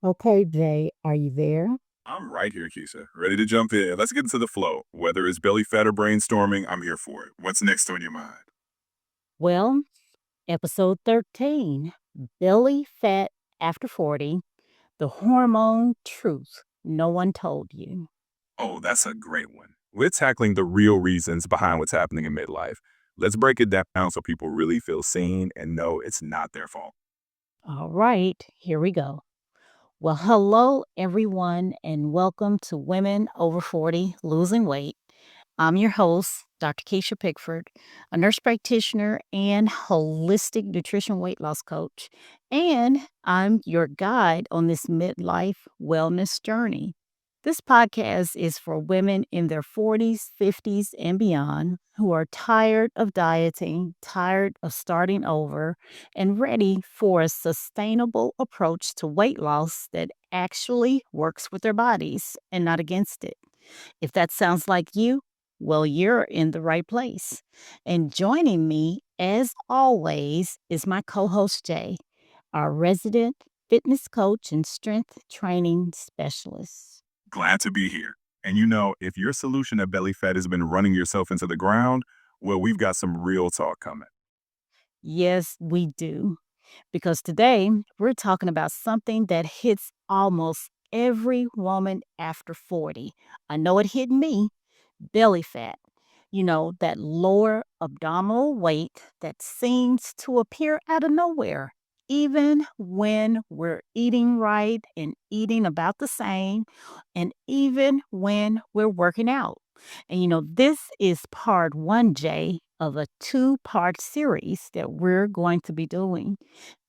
Okay, Jay, are you there? I'm right here, Kisha. Ready to jump in. Let's get into the flow. Whether it's belly fat or brainstorming, I'm here for it. What's next on your mind? Well, episode 13, Belly Fat After 40, the hormone truth no one told you. Oh, that's a great one. We're tackling the real reasons behind what's happening in midlife. Let's break it down so people really feel seen and know it's not their fault. All right, here we go. Well, hello, everyone, and welcome to Women Over 40 Losing Weight. I'm your host, Dr. Kisha Pickford, a nurse practitioner and holistic nutrition weight loss coach. And I'm your guide on this midlife wellness journey. This podcast is for women in their 40s, 50s, and beyond who are tired of dieting, tired of starting over, and ready for a sustainable approach to weight loss that actually works with their bodies and not against it. If that sounds like you, well, you're in the right place. And joining me, as always, is my co host, Jay, our resident fitness coach and strength training specialist. Glad to be here. And you know, if your solution to belly fat has been running yourself into the ground, well, we've got some real talk coming. Yes, we do. Because today we're talking about something that hits almost every woman after 40. I know it hit me, belly fat. That lower abdominal weight that seems to appear out of nowhere, even when we're eating right and eating about the same, and even when we're working out. And this is part one, Jay, of a two-part series that we're going to be doing.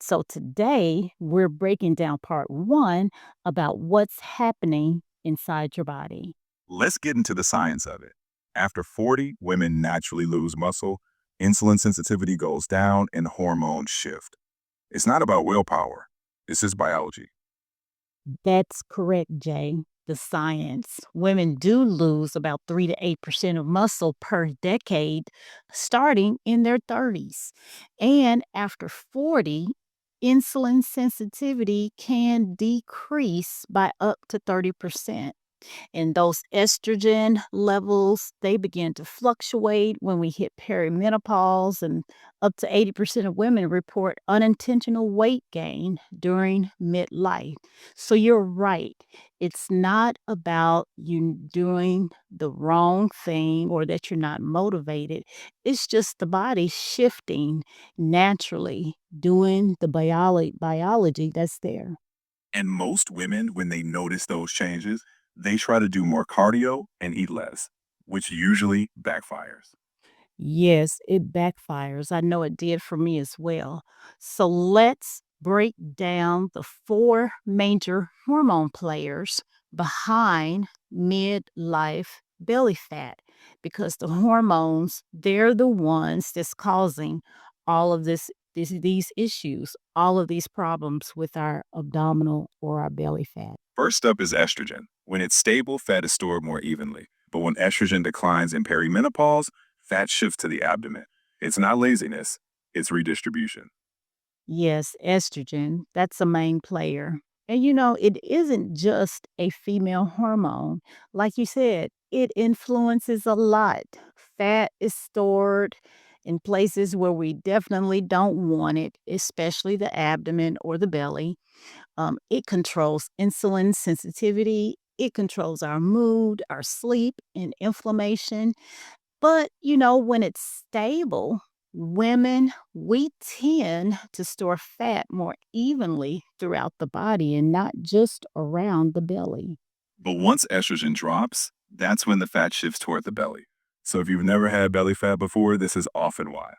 So today we're breaking down part one about what's happening inside your body. Let's get into the science of it. After 40, women naturally lose muscle, insulin sensitivity goes down, and hormones shift. It's not about willpower, it's just biology. That's correct, Jay. The science. Women do lose about 3 to 8% of muscle per decade starting in their 30s. And after 40, insulin sensitivity can decrease by up to 30%. And those estrogen levels, they begin to fluctuate when we hit perimenopause, and up to 80% of women report unintentional weight gain during midlife. So you're right. It's not about you doing the wrong thing or that you're not motivated. It's just the body shifting naturally, doing the biology that's there. And most women, when they notice those changes, they try to do more cardio and eat less, which usually backfires. Yes, it backfires. I know it did for me as well. So let's break down the four major hormone players behind midlife belly fat, because the hormones, they're the ones that's causing all of these issues, all of these problems with our abdominal or our belly fat. First up is estrogen. When it's stable, fat is stored more evenly. But when estrogen declines in perimenopause, fat shifts to the abdomen. It's not laziness, it's redistribution. Yes, estrogen, that's a main player. And it isn't just a female hormone. Like you said, it influences a lot. Fat is stored in places where we definitely don't want it, especially the abdomen or the belly. It controls insulin sensitivity. It controls our mood, our sleep, and inflammation. But, when it's stable, women, we tend to store fat more evenly throughout the body and not just around the belly. But once estrogen drops, that's when the fat shifts toward the belly. So if you've never had belly fat before, this is often why.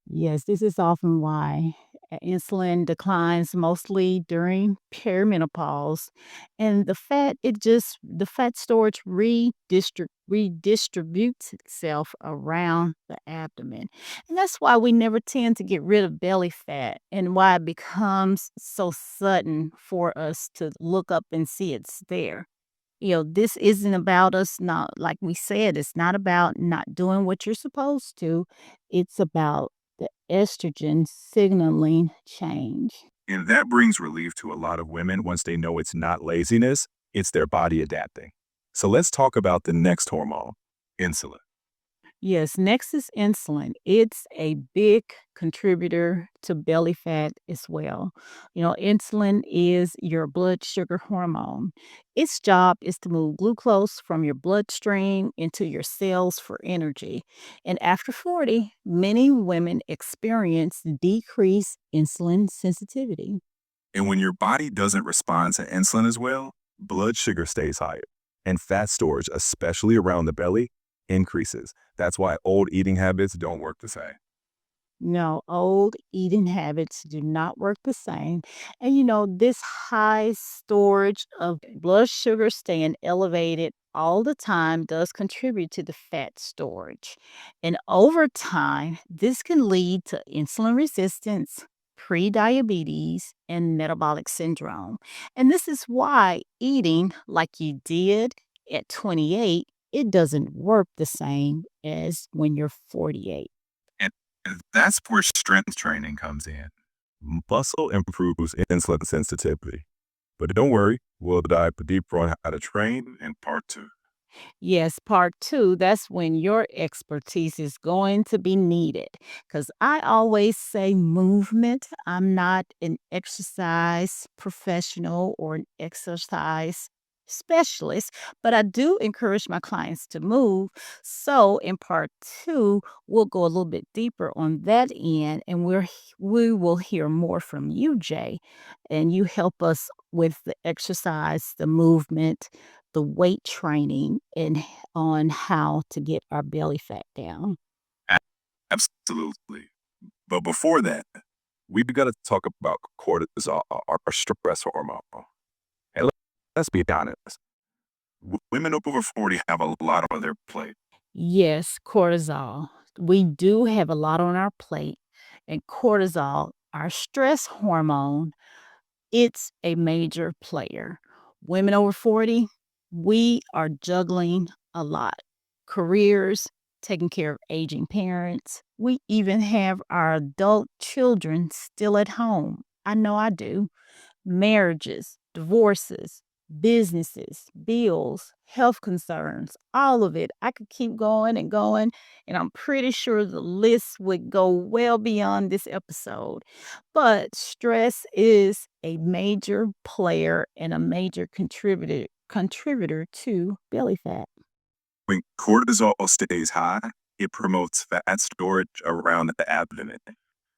Yes, this is often why insulin declines mostly during perimenopause, and the fat storage redistributes itself around the abdomen. And that's why we never tend to get rid of belly fat, and why it becomes so sudden for us to look up and see it's there. This isn't about us not, like we said, it's not about not doing what you're supposed to. It's about the estrogen signaling change. And that brings relief to a lot of women once they know it's not laziness, it's their body adapting. So let's talk about the next hormone, insulin. Yes, next is insulin. It's a big contributor to belly fat as well. Insulin is your blood sugar hormone. Its job is to move glucose from your bloodstream into your cells for energy. And after 40, many women experience decreased insulin sensitivity. And when your body doesn't respond to insulin as well, blood sugar stays higher. And fat storage, especially around the belly, increases. That's why old eating habits don't work the same. No, old eating habits do not work the same. And this high storage of blood sugar staying elevated all the time does contribute to the fat storage. And over time, this can lead to insulin resistance, prediabetes, and metabolic syndrome. And this is why eating like you did at 28, it doesn't work the same as when you're 48. And that's where strength training comes in. Muscle improves insulin sensitivity. But don't worry, we'll dive deeper on how to train in part two. Yes, part two, that's when your expertise is going to be needed. Because I always say movement. I'm not an exercise professional or an exercise specialist, but I do encourage my clients to move. So in part two, we'll go a little bit deeper on that end, and we will hear more from you, Jay, and you help us with the exercise, the movement, the weight training, and on how to get our belly fat down. A- Absolutely. But before that, we've got to talk about cortisol, our stress hormone. And let's be honest, women over 40 have a lot on their plate. Yes, cortisol. We do have a lot on our plate, and cortisol, our stress hormone, it's a major player. Women over 40, we are juggling a lot. Careers, taking care of aging parents. We even have our adult children still at home. I know I do. Marriages, divorces, businesses, bills, health concerns, all of it. I could keep going and going, and I'm pretty sure the list would go well beyond this episode. But stress is a major player and a major contributor to belly fat. When cortisol stays high, it promotes fat storage around the abdomen.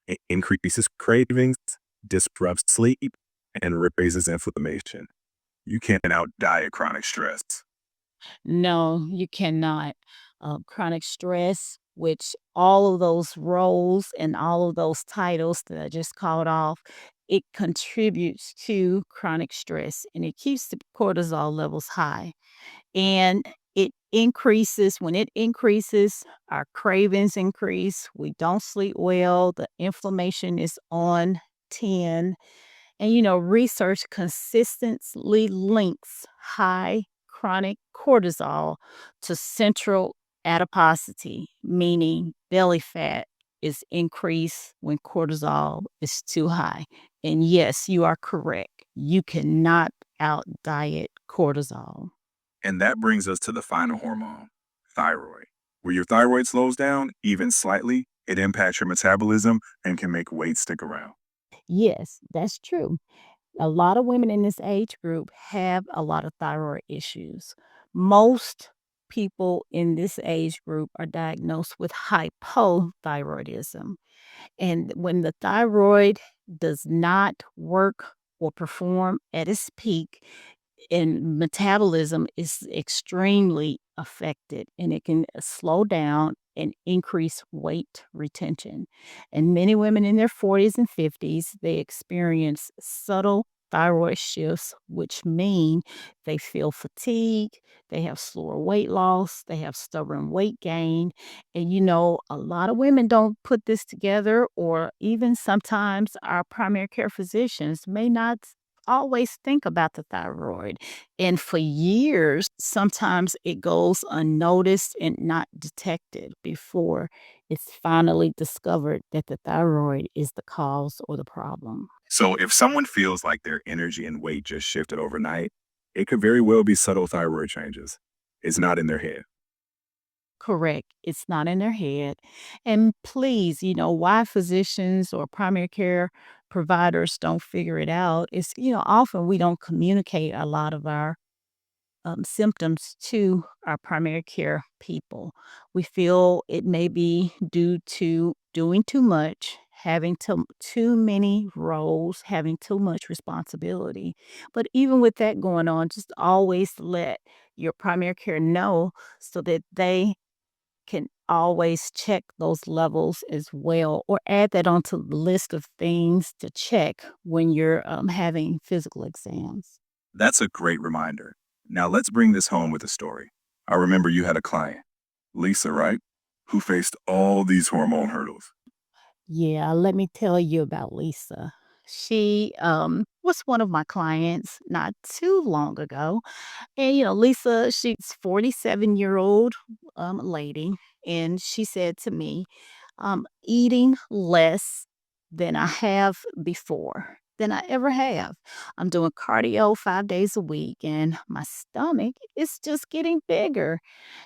It increases cravings, disrupts sleep, and raises inflammation. You can't out diet chronic stress. No, you cannot. Chronic stress, which all of those roles and all of those titles that I just called off, it contributes to chronic stress and it keeps the cortisol levels high. And when it increases, our cravings increase. We don't sleep well. The inflammation is on 10. And research consistently links high chronic cortisol to central adiposity, meaning belly fat is increased when cortisol is too high. And yes, you are correct. You cannot out diet cortisol. And that brings us to the final hormone, thyroid. Where your thyroid slows down, even slightly, it impacts your metabolism and can make weight stick around. Yes, that's true. A lot of women in this age group have a lot of thyroid issues. Most people in this age group are diagnosed with hypothyroidism. And when the thyroid does not work or perform at its peak, and metabolism is extremely affected and it can slow down and increase weight retention. And many women in their 40s and 50s, they experience subtle thyroid shifts, which mean they feel fatigue, they have slower weight loss, they have stubborn weight gain. And a lot of women don't put this together, or even sometimes our primary care physicians may not always think about the thyroid. And for years, sometimes it goes unnoticed and not detected before it's finally discovered that the thyroid is the cause or the problem. So if someone feels like their energy and weight just shifted overnight, it could very well be subtle thyroid changes. It's not in their head. Correct. It's not in their head. And please, why physicians or primary care providers don't figure it out is, often we don't communicate a lot of our symptoms to our primary care people. We feel it may be due to doing too much, having too many roles, having too much responsibility. But even with that going on, just always let your primary care know so that they can always check those levels as well or add that onto the list of things to check when you're having physical exams. That's a great reminder. Now let's bring this home with a story. I remember you had a client, Lisa, right? Who faced all these hormone hurdles. Yeah, let me tell you about Lisa. She was one of my clients not too long ago. And, Lisa, she's 47-year-old lady. And she said to me, eating less than I have before, than I ever have. I'm doing cardio 5 days a week, and my stomach is just getting bigger.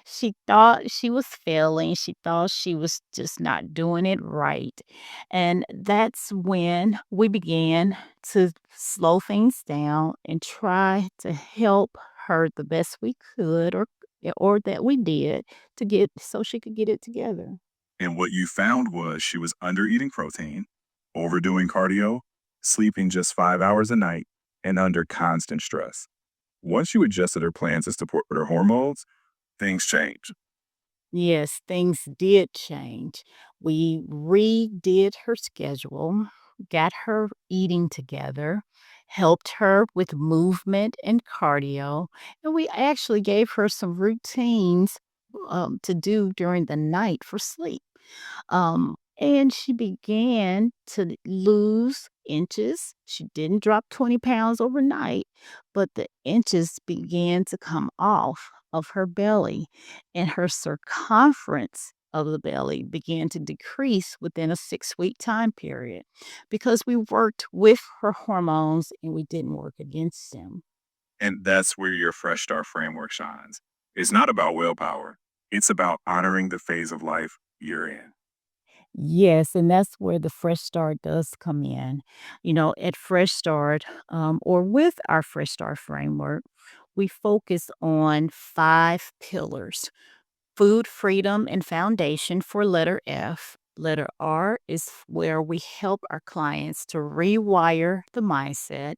She thought she was failing. She thought she was just not doing it right. And that's when we began to slow things down and try to help her the best we could or that we did to get so she could get it together. And what you found was she was under eating protein, overdoing cardio, sleeping just 5 hours a night, and under constant stress. Once you adjusted her plans to support her hormones, things changed. Yes, things did change. We redid her schedule, got her eating together, helped her with movement and cardio, and we actually gave her some routines to do during the night for sleep. And she began to lose inches. She didn't drop 20 pounds overnight, but the inches began to come off of her belly, and her circumference of the belly began to decrease within a 6-week time period because we worked with her hormones and we didn't work against them. And that's where your Fresh Start framework shines. It's not about willpower, it's about honoring the phase of life you're in. Yes, and that's where the Fresh Start does come in. At Fresh Start, or with our Fresh Start framework, we focus on 5 pillars: food freedom and foundation for letter F. Letter R is where we help our clients to rewire the mindset.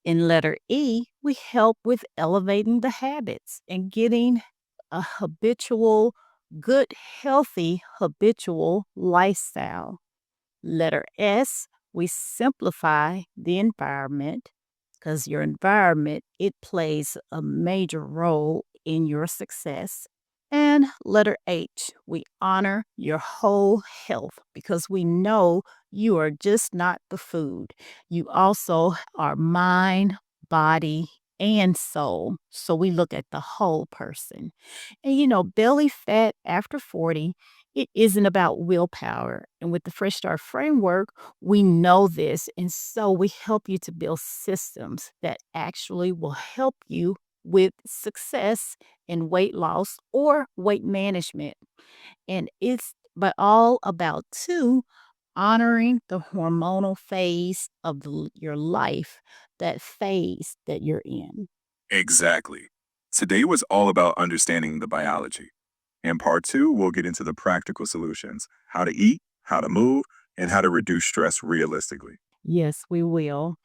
In letter E, we help with elevating the habits and getting a habitual, good, healthy habitual lifestyle. Letter S, we simplify the environment because your environment, it plays a major role in your success. And letter H, we honor your whole health because we know you are just not the food. You also are mind, body, and soul. So we look at the whole person. And belly fat after 40, it isn't about willpower. And with the Fresh Start framework, we know this. And so we help you to build systems that actually will help you with success in weight loss or weight management. And it's but all about too honoring the hormonal phase of your life, that phase that you're in. Exactly. Today was all about understanding the biology. In part two, we'll get into the practical solutions: how to eat, how to move, and how to reduce stress realistically. Yes, we will.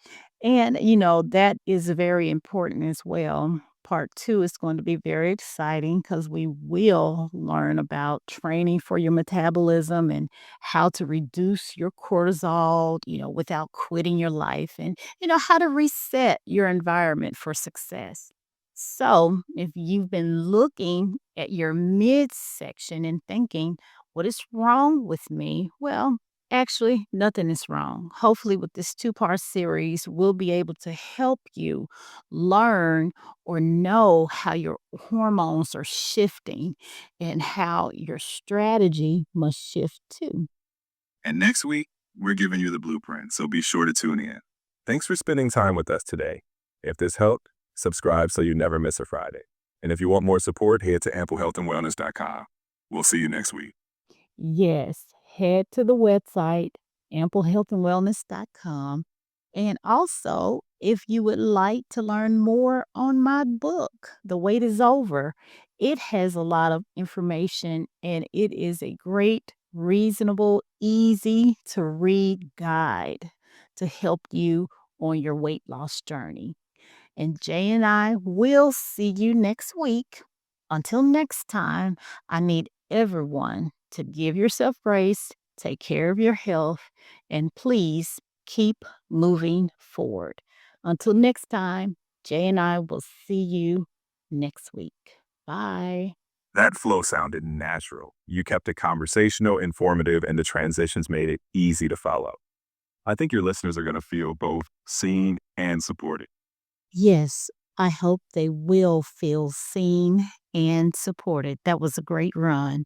And, that is very important as well. Part two is going to be very exciting because we will learn about training for your metabolism and how to reduce your cortisol, without quitting your life and, how to reset your environment for success. So, if you've been looking at your midsection and thinking, what is wrong with me? Well, Actually, nothing is wrong. Hopefully, with this two-part series, we'll be able to help you learn or know how your hormones are shifting and how your strategy must shift too. And next week, we're giving you the blueprint, so be sure to tune in. Thanks for spending time with us today. If this helped, subscribe so you never miss a Friday. And if you want more support, head to amplehealthandwellness.com. We'll see you next week. Yes, head to the website, amplehealthandwellness.com. And also, if you would like to learn more on my book, The Wait is Over, it has a lot of information and it is a great, reasonable, easy to read guide to help you on your weight loss journey. And Jay and I will see you next week. Until next time, I need everyone to give yourself grace, take care of your health, and please keep moving forward. Until next time, Jay and I will see you next week. Bye. That flow sounded natural. You kept it conversational, informative, and the transitions made it easy to follow. I think your listeners are going to feel both seen and supported. Yes, I hope they will feel seen and supported. That was a great run.